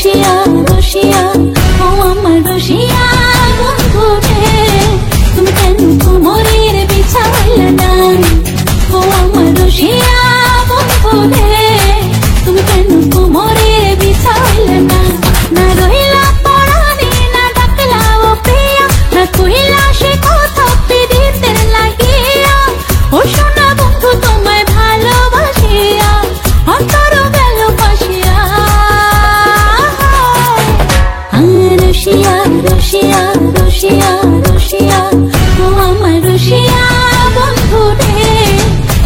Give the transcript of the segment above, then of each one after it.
রসিয়া রসিয়া ও আমার রসিয়া বন্ধু রে, তুমি কেন কোমরের বিছাইলে না? ও আমার রসিয়া বন্ধু রে, তুমি কেন কোমরের বিছাইলে না? না রহিলা পরাণে, না ডাকলা ও প্রিয়া, না কহিলা সে কথা পীড়িতের লাগিয়া। ও সোনা বন্ধু তোমায় ভালোবাসিয়া অন্তর গেল পাশিয়া। রসিয়া রসিয়া রসিয়া রসিয়া ও আমার রসিয়া বন্ধু রে,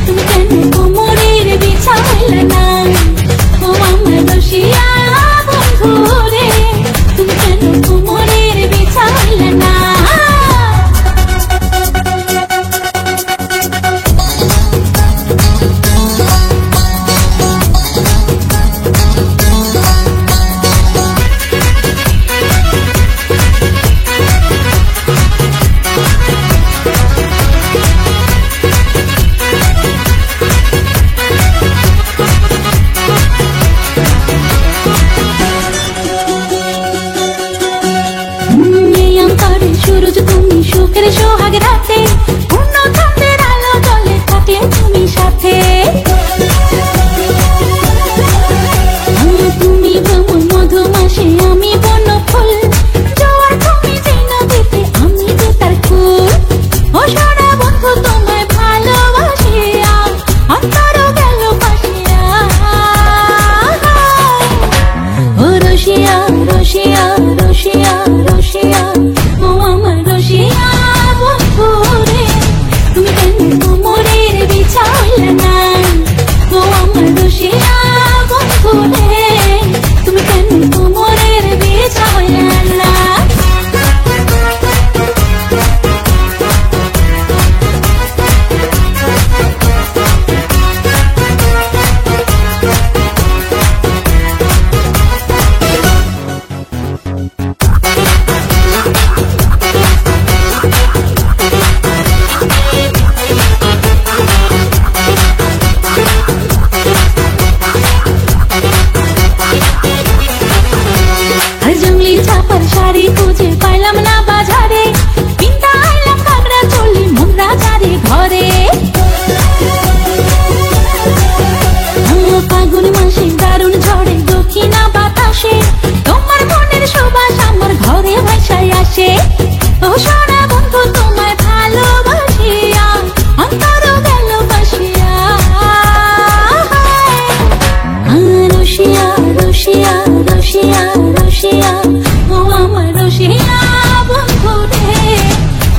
তুমি কেন কোমরের বিছাইলে না? ও আমার রসিয়া বন্ধু রে, তুমি কেন কোমরের বিছাইলে না? সুরজ তুমি সুখের সোহাগ রাতে, পূর্ণ চাঁদের আলো জলে থাকলে তুমি সাথে। তুমি ভ্রমণ মধুমাসে, আমি বন ফুল, জোয়ার তুমি যে নদীতে, আমি যে তার কুল। ও সোনা বন্ধু তোমায় ভালোবাসিয়া অন্তর গেল পাশিয়া। ও রসিয়া রসিয়া রসিয়া রসিয়া ও আমার রসিয়া বন্ধু রে, তুমি কেন কোমরের বিছাইলে না? ও আমার রসিয়া বন্ধু রে, তুমি কেন কোমরের বিছাইলে না? জঙ্গলি চাপার শাড়ি খুঁজে পাইলাম না বাজারে, পিন্তা আইলাম কাকড়া চলি মুন্ডা চারে ঘরে। ফাগুন মাসে দারুণ ঝড়ে দক্ষিণা বাতাসে, তোমার মনের সুবাস আমার ঘরে ভাসায় আসে। ও সোনা বন্ধু তোমায় ভালোবাসিয়া অন্তর গেল পাশিয়া। রসিয়া রসিয়া রসিয়া রসিয়া ও আমার রসিয়া বন্ধু রে,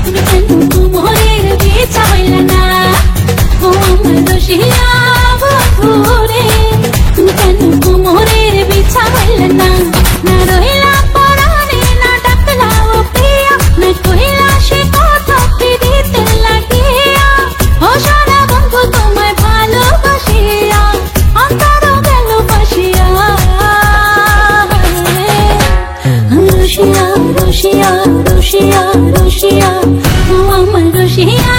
তুমি কেন কোমরের বিছাইলে না? ও আমার রসিয়া বন্ধু রে, তুমি কেন কোমরের বিছাইলে না? না রহিলা পরাণে, না ডাকলা ও প্রিয়া, না কহিলা সে কথা পীড়িতের লাগিয়া। ও সোনা বন্ধু তোমায় ভালোবাসিয়া অন্তর গেল পাশিয়া। রসিয়া রসিয়া রসিয়া রসিয়া ও আমার রসিয়া